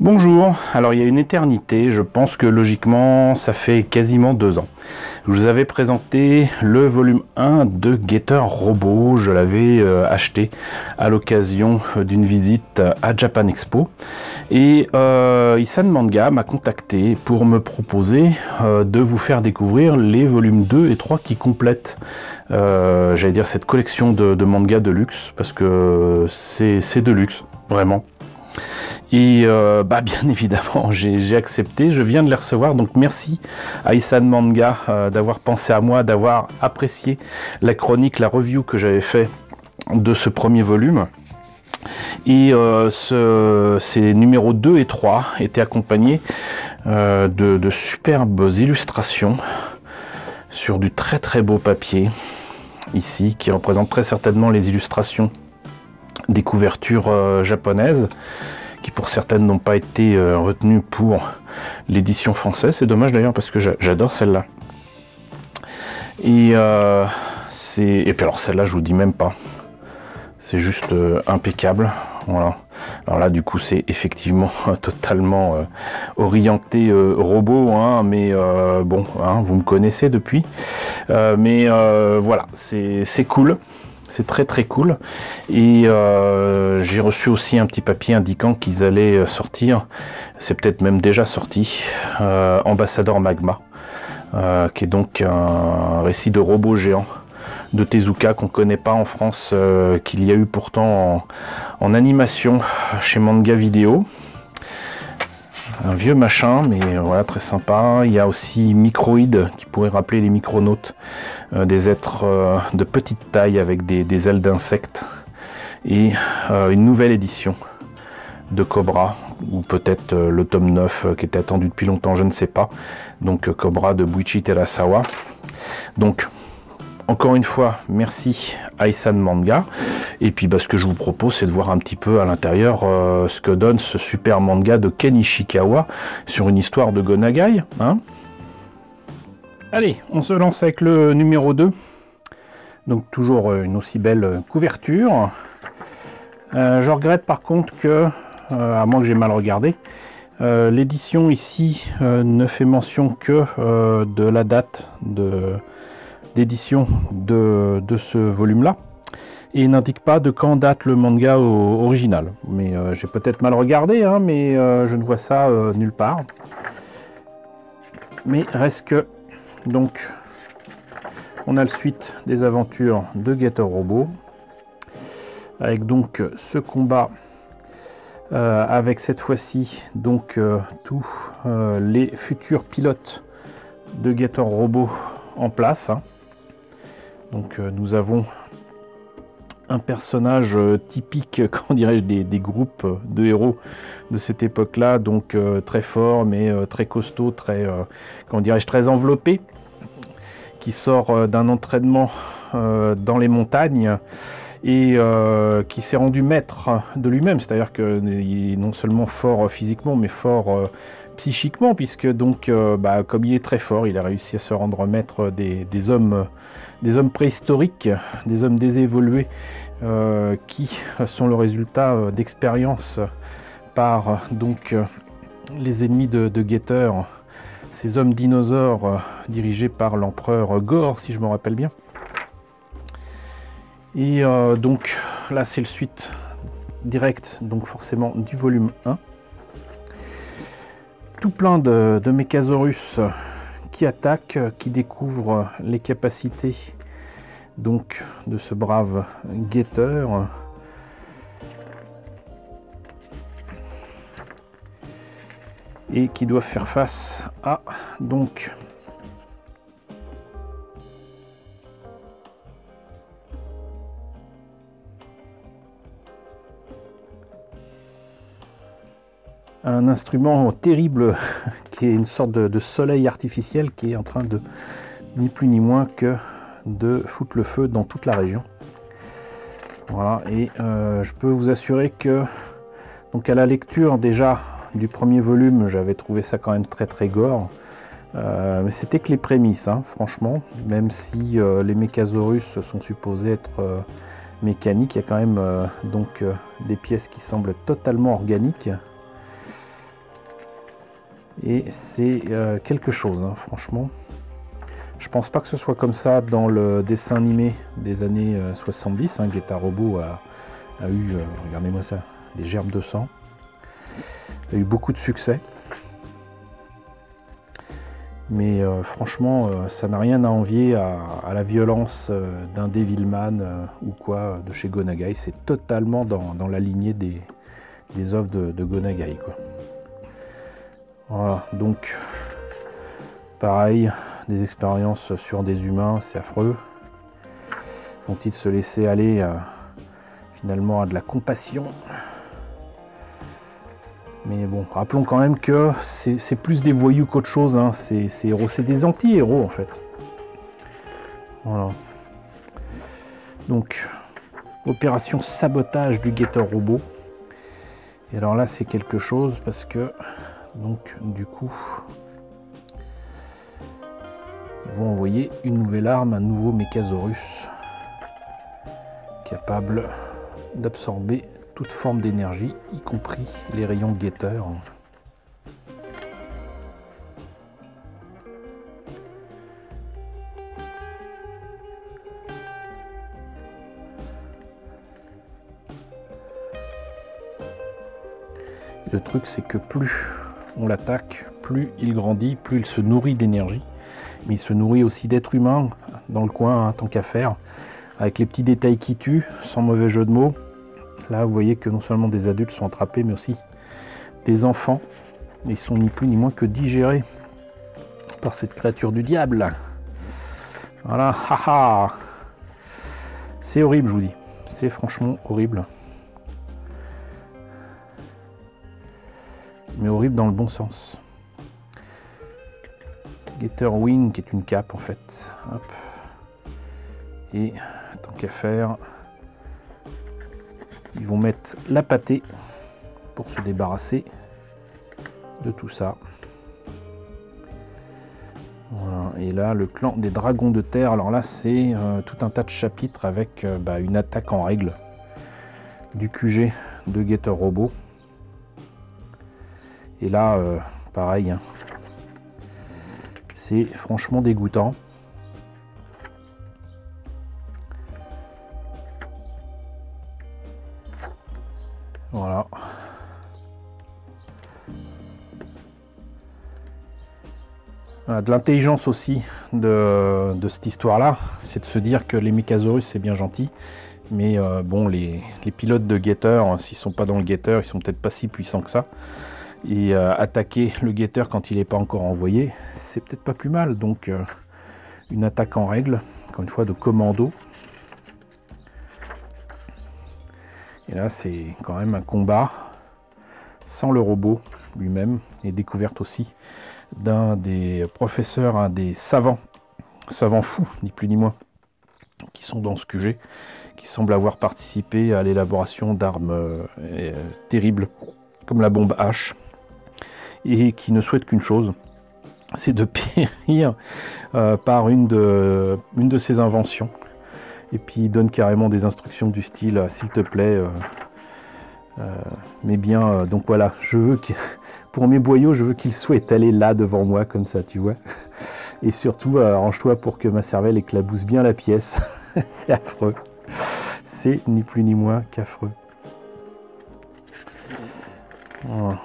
Bonjour, alors il y a une éternité, je pense que logiquement ça fait quasiment 2 ans. Je vous avais présenté le volume 1 de Getter Robot, je l'avais acheté à l'occasion d'une visite à Japan Expo. Et Isan Manga m'a contacté pour me proposer de vous faire découvrir les volumes 2 et 3 qui complètent, j'allais dire, cette collection de mangas de luxe, parce que c'est de luxe, vraiment. Et bien évidemment, j'ai accepté, je viens de les recevoir, donc merci à Isan Manga d'avoir pensé à moi, d'avoir apprécié la chronique, la review que j'avais fait de ce premier volume. Et ces numéros 2 et 3 étaient accompagnés de superbes illustrations sur du très très beau papier, ici, qui représente très certainement les illustrations des couvertures japonaises, qui pour certaines n'ont pas été retenues pour l'édition française. C'est dommage d'ailleurs parce que j'adore celle-là. Et puis alors celle-là, je vous dis même pas. C'est juste impeccable. Voilà. Alors là, du coup, c'est effectivement totalement orienté robot, hein, mais bon, hein, vous me connaissez depuis. Voilà, c'est cool. C'est très très cool. Et j'ai reçu aussi un petit papier indiquant qu'ils allaient sortir, c'est peut-être même déjà sorti, Ambassador Magma, qui est donc un récit de robot géant de Tezuka qu'on ne connaît pas en France, qu'il y a eu pourtant en animation chez Manga Vidéo. Un vieux machin, mais voilà, très sympa. Il y a aussi Microïd, qui pourrait rappeler les micronautes, des êtres de petite taille avec des ailes d'insectes. Et une nouvelle édition de Cobra, ou peut-être le tome 9 qui était attendu depuis longtemps, je ne sais pas. Donc Cobra de Buichi Terasawa. Donc, encore une fois, merci à Isan Manga. Et puis ce que je vous propose, c'est de voir un petit peu à l'intérieur ce que donne ce super manga de Ken Ishikawa sur une histoire de Go Nagai. Hein. Allez, on se lance avec le numéro 2. Donc toujours une aussi belle couverture. Je regrette par contre que, à moins que j'ai mal regardé, l'édition ici ne fait mention que de la date d'édition de ce volume-là, et n'indique pas de quand date le manga original. Mais j'ai peut-être mal regardé, hein, mais je ne vois ça nulle part. Mais reste que, donc, on a le suite des aventures de Getter Robot, avec donc ce combat avec cette fois-ci donc tous les futurs pilotes de Getter Robot en place. Hein. Donc nous avons un personnage typique, comment dirais-je, des groupes de héros de cette époque-là, donc très fort, mais très costaud, très, comment dirais-je, très enveloppé, qui sort d'un entraînement dans les montagnes et qui s'est rendu maître de lui-même, c'est-à-dire qu'il est non seulement fort physiquement, mais fort psychiquement, puisque donc, comme il est très fort, il a réussi à se rendre maître des hommes préhistoriques, des hommes désévolués, qui sont le résultat d'expériences par donc les ennemis de Getter, ces hommes dinosaures dirigés par l'empereur Gore, si je me rappelle bien. Et donc là c'est le suite direct, donc forcément du volume 1. Tout plein de Mécasaurus qui attaquent, qui découvrent les capacités donc de ce brave Getter. Et qui doivent faire face à donc un instrument terrible qui est une sorte de soleil artificiel qui est en train de, ni plus ni moins que de foutre le feu dans toute la région. Voilà, et je peux vous assurer que, donc à la lecture déjà du premier volume, j'avais trouvé ça quand même très très gore. Mais c'était que les prémices, hein, franchement, même si les Mécasaurus sont supposés être mécaniques, il y a quand même donc des pièces qui semblent totalement organiques. Et c'est quelque chose, hein, franchement. Je pense pas que ce soit comme ça dans le dessin animé des années 70. Hein. Getter Robot a eu, regardez-moi ça, des gerbes de sang. A eu beaucoup de succès. Mais franchement, ça n'a rien à envier à la violence d'un Devilman ou quoi de chez Go Nagai. C'est totalement dans la lignée des œuvres de Go Nagai, quoi. Voilà, donc pareil, des expériences sur des humains, c'est affreux. Vont-ils se laisser aller finalement à de la compassion? Mais bon, rappelons quand même que c'est plus des voyous qu'autre chose, hein. Ces héros, c'est des anti-héros en fait. Voilà. Donc, opération sabotage du Getter Robot. Et alors là, c'est quelque chose parce que, donc, du coup, ils vont envoyer une nouvelle arme, un nouveau Mechasaurus, capable d'absorber toute forme d'énergie, y compris les rayons Getter. Le truc, c'est que plus on l'attaque, plus il grandit, plus il se nourrit d'énergie. Mais il se nourrit aussi d'êtres humains dans le coin, hein, tant qu'à faire, avec les petits détails qui tuent, sans mauvais jeu de mots. Là, vous voyez que non seulement des adultes sont attrapés, mais aussi des enfants. Ils sont ni plus ni moins que digérés par cette créature du diable. Voilà, haha. C'est horrible, je vous dis. C'est franchement horrible. Mais horrible dans le bon sens. Getter Wing, qui est une cape en fait. Hop. Et tant qu'à faire, ils vont mettre la pâtée pour se débarrasser de tout ça. Voilà. Et là, le clan des dragons de terre. Alors là, c'est tout un tas de chapitres avec une attaque en règle du QG de Getter Robot. Et là, pareil, hein, c'est franchement dégoûtant. Voilà. Voilà, de l'intelligence aussi de cette histoire-là, c'est de se dire que les Mechasaurus, c'est bien gentil. Mais bon, les pilotes de Getter, s'ils sont pas dans le Getter, ils sont peut-être pas si puissants que ça. Et attaquer le Getter quand il n'est pas encore envoyé, c'est peut-être pas plus mal. Donc une attaque en règle, encore une fois de commando. Et là c'est quand même un combat sans le robot lui-même. Et découverte aussi d'un des professeurs, un des savants fous, ni plus ni moins, qui sont dans ce QG, qui semble avoir participé à l'élaboration d'armes terribles, comme la bombe H. Et qui ne souhaite qu'une chose, c'est de périr par une de ses inventions. Et puis il donne carrément des instructions du style s'il te plaît, mais bien, donc voilà, je veux que pour mes boyaux, je veux qu'ils soient étalés là devant moi, comme ça, tu vois. Et surtout, arrange-toi pour que ma cervelle éclabousse bien la pièce. C'est affreux. C'est ni plus ni moins qu'affreux. Voilà.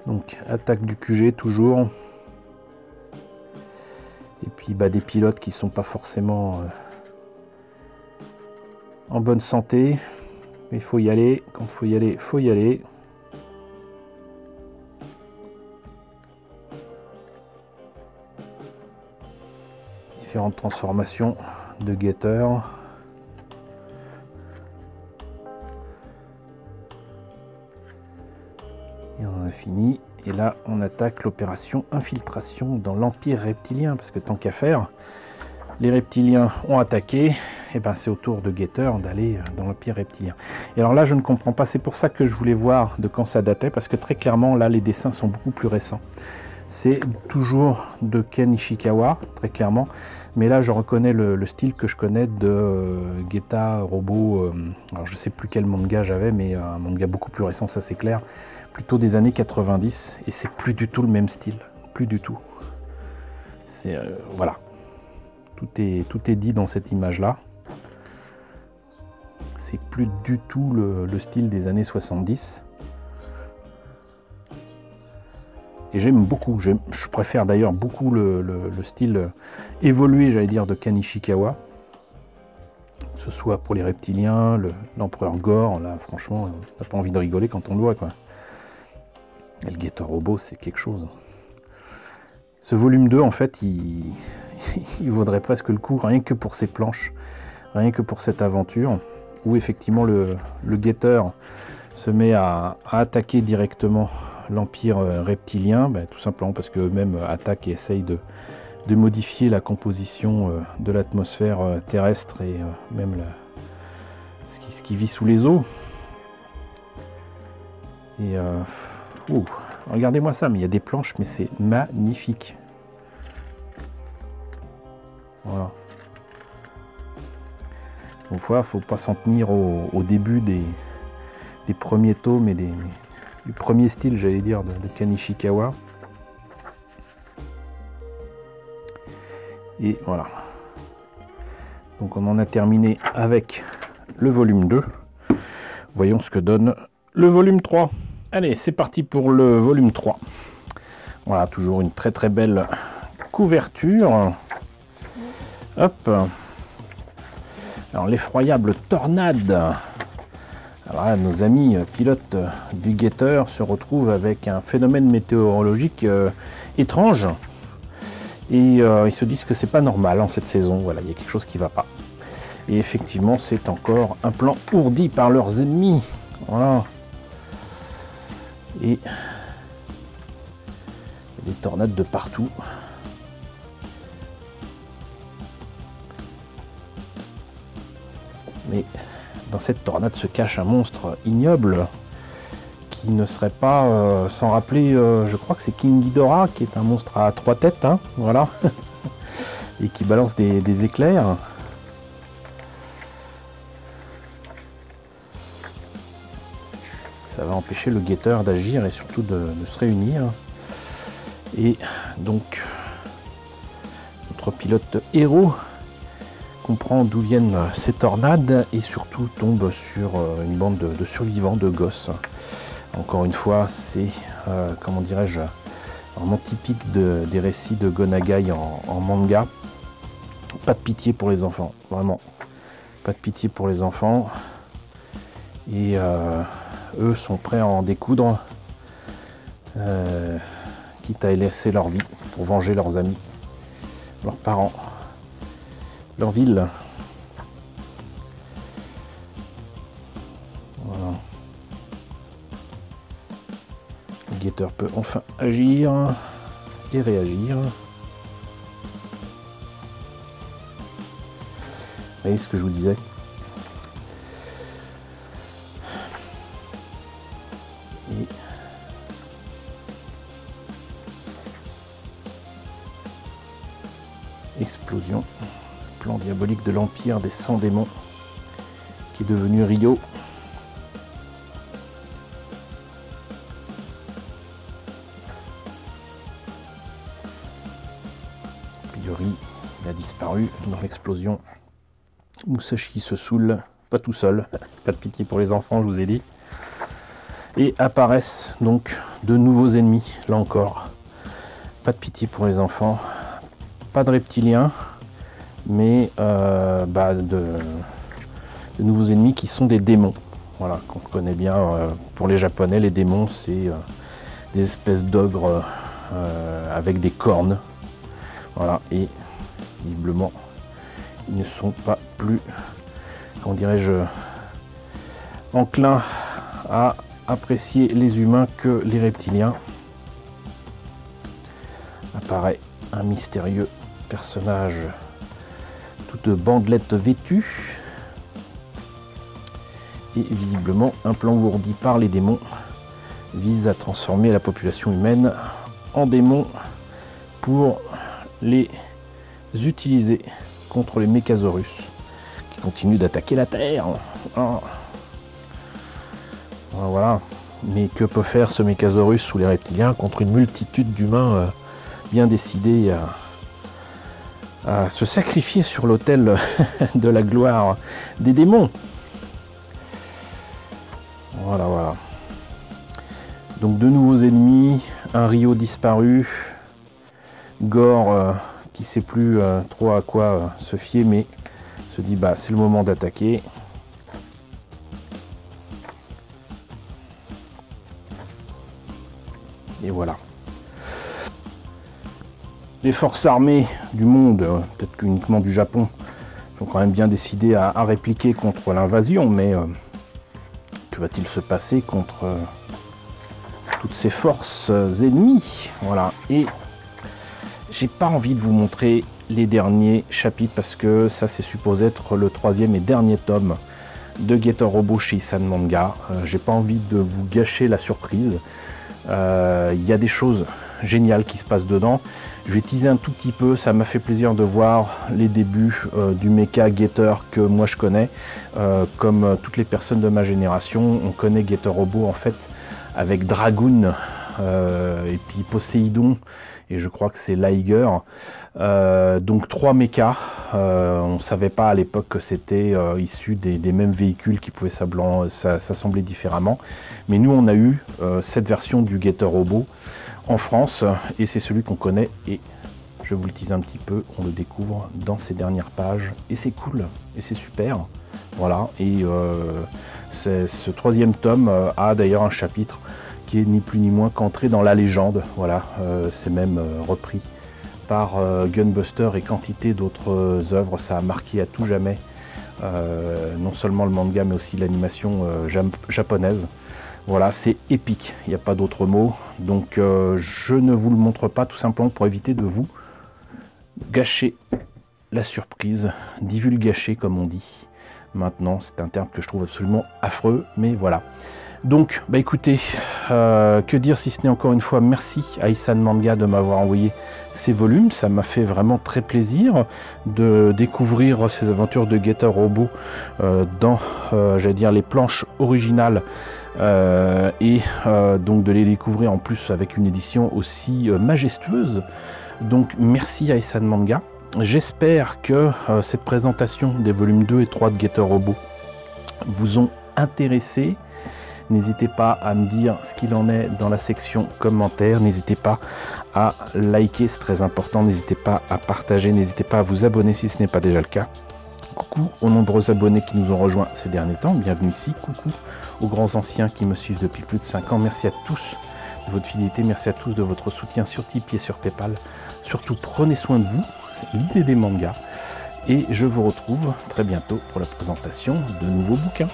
Donc attaque du QG toujours. Et puis des pilotes qui sont pas forcément en bonne santé. Mais il faut y aller. Quand il faut y aller, il faut y aller. Différentes transformations de Getter. Et on en a fini. Et là, on attaque l'opération infiltration dans l'Empire reptilien. Parce que tant qu'à faire, les reptiliens ont attaqué. Et ben c'est au tour de Getter d'aller dans l'Empire reptilien. Et alors là, je ne comprends pas. C'est pour ça que je voulais voir de quand ça datait. Parce que très clairement, là, les dessins sont beaucoup plus récents. C'est toujours de Ken Ishikawa, très clairement. Mais là, je reconnais le style que je connais de Getter Robot. Alors, je ne sais plus quel manga j'avais, mais un manga beaucoup plus récent, ça c'est clair. plutôt des années 90 et c'est plus du tout le même style, plus du tout. C'est voilà, tout est dit dans cette image là. C'est plus du tout le style des années 70. Et j'aime beaucoup, je préfère d'ailleurs beaucoup le style évolué, j'allais dire, de Kanishikawa. Que ce soit pour les reptiliens, l'empereur Gore, là franchement, on n'a pas envie de rigoler quand on le voit, quoi. Et le Getter Robot, c'est quelque chose. Ce volume 2, en fait, il vaudrait presque le coup, rien que pour ces planches, rien que pour cette aventure, où effectivement le Getter se met à attaquer directement l'Empire reptilien, tout simplement parce qu'eux-mêmes attaquent et essayent de modifier la composition de l'atmosphère terrestre et même ce qui vit sous les eaux. Et regardez-moi ça, mais il y a des planches, mais c'est magnifique. Voilà. Donc voilà, faut pas s'en tenir au début des premiers tomes et du premier style, j'allais dire, de Kanishikawa. Et voilà. Donc on en a terminé avec le volume 2. Voyons ce que donne le volume 3. Allez, c'est parti pour le volume 3. Voilà, toujours une très très belle couverture. Hop. Alors l'effroyable tornade. Alors, nos amis pilotes du Getter se retrouvent avec un phénomène météorologique étrange. Et ils se disent que c'est pas normal en cette saison, voilà, il y a quelque chose qui va pas. Et effectivement, c'est encore un plan ourdi par leurs ennemis. Voilà. Et il y a des tornades de partout. Mais dans cette tornade se cache un monstre ignoble qui ne serait pas sans rappeler, je crois que c'est King Ghidorah, qui est un monstre à 3 têtes, hein, voilà, et qui balance des éclairs. Ça va empêcher le Getter d'agir et surtout de se réunir. Et donc, notre pilote héros comprend d'où viennent ces tornades et surtout tombe sur une bande de survivants, de gosses. Encore une fois, c'est, comment dirais-je, vraiment typique des récits de Go Nagai en manga. Pas de pitié pour les enfants, vraiment. Pas de pitié pour les enfants. Et eux sont prêts à en découdre, quitte à laisser leur vie pour venger leurs amis, leurs parents, leur ville. Voilà. Le Getter peut enfin agir et réagir. Vous voyez ce que je vous disais? Et explosion. Plan diabolique de l'Empire des 100 démons qui est devenu Rio. A priori, il a disparu dans l'explosion. Musashi se saoule, pas tout seul, pas de pitié pour les enfants, je vous ai dit. Et apparaissent donc de nouveaux ennemis, là encore. Pas de pitié pour les enfants, pas de reptiliens, mais de nouveaux ennemis qui sont des démons. Voilà, qu'on connaît bien pour les Japonais, les démons, c'est des espèces d'ogres avec des cornes. Voilà, et visiblement, ils ne sont pas plus, comment dirais-je, enclins à apprécier les humains que les reptiliens. Apparaît un mystérieux personnage toute bandelette vêtue et visiblement un plan ourdi par les démons vise à transformer la population humaine en démons pour les utiliser contre les Mécasaurus qui continuent d'attaquer la Terre. Voilà. Mais que peut faire ce Mécasaurus ou les reptiliens contre une multitude d'humains bien décidés à se sacrifier sur l'autel de la gloire des démons. Voilà, voilà. Donc de nouveaux ennemis, un Rio disparu, Gore qui sait plus trop à quoi se fier, mais se dit bah c'est le moment d'attaquer. Et voilà. Les forces armées du monde, peut-être qu'uniquement du Japon, sont quand même bien décidées à répliquer contre l'invasion, mais que va-t-il se passer contre toutes ces forces ennemies? Voilà. Et j'ai pas envie de vous montrer les derniers chapitres parce que ça c'est supposé être le 3e et dernier tome de Getter Robo chez Issan Manga. J'ai pas envie de vous gâcher la surprise. Il y a des choses géniales qui se passent dedans. Je vais teaser un tout petit peu, ça m'a fait plaisir de voir les débuts du mecha Getter que moi je connais. Comme toutes les personnes de ma génération, on connaît Getter Robo en fait avec Dragoon et puis Poséidon, et je crois que c'est Liger. Donc 3 mechas. On ne savait pas à l'époque que c'était issu des mêmes véhicules qui pouvaient s'assembler différemment. Mais nous on a eu cette version du Getter Robo en France, et c'est celui qu'on connaît, et je vous le tease un petit peu, on le découvre dans ces dernières pages, et c'est cool, et c'est super. Voilà, et ce 3e tome a d'ailleurs un chapitre qui est ni plus ni moins qu'entré dans la légende. Voilà, c'est même repris par Gunbuster et quantité d'autres œuvres. Ça a marqué à tout jamais non seulement le manga mais aussi l'animation japonaise. Voilà, c'est épique, il n'y a pas d'autre mot. Donc je ne vous le montre pas tout simplement pour éviter de vous gâcher la surprise, divulgacher comme on dit. Maintenant, c'est un terme que je trouve absolument affreux, mais voilà. Donc, bah écoutez, que dire si ce n'est encore une fois merci à Issan Manga de m'avoir envoyé ces volumes. Ça m'a fait vraiment très plaisir de découvrir ces aventures de Getter Robo dans, j'allais dire, les planches originales et donc de les découvrir en plus avec une édition aussi majestueuse. Donc, merci à Issan Manga. J'espère que cette présentation des volumes 2 et 3 de Getter Robo vous ont intéressé. N'hésitez pas à me dire ce qu'il en est dans la section commentaires. N'hésitez pas à liker, c'est très important. N'hésitez pas à partager. N'hésitez pas à vous abonner si ce n'est pas déjà le cas. Coucou aux nombreux abonnés qui nous ont rejoints ces derniers temps. Bienvenue ici. Coucou aux grands anciens qui me suivent depuis plus de 5 ans. Merci à tous de votre fidélité. Merci à tous de votre soutien sur Tipeee et sur Paypal. Surtout, prenez soin de vous. Lisez des mangas. Et je vous retrouve très bientôt pour la présentation de nouveaux bouquins.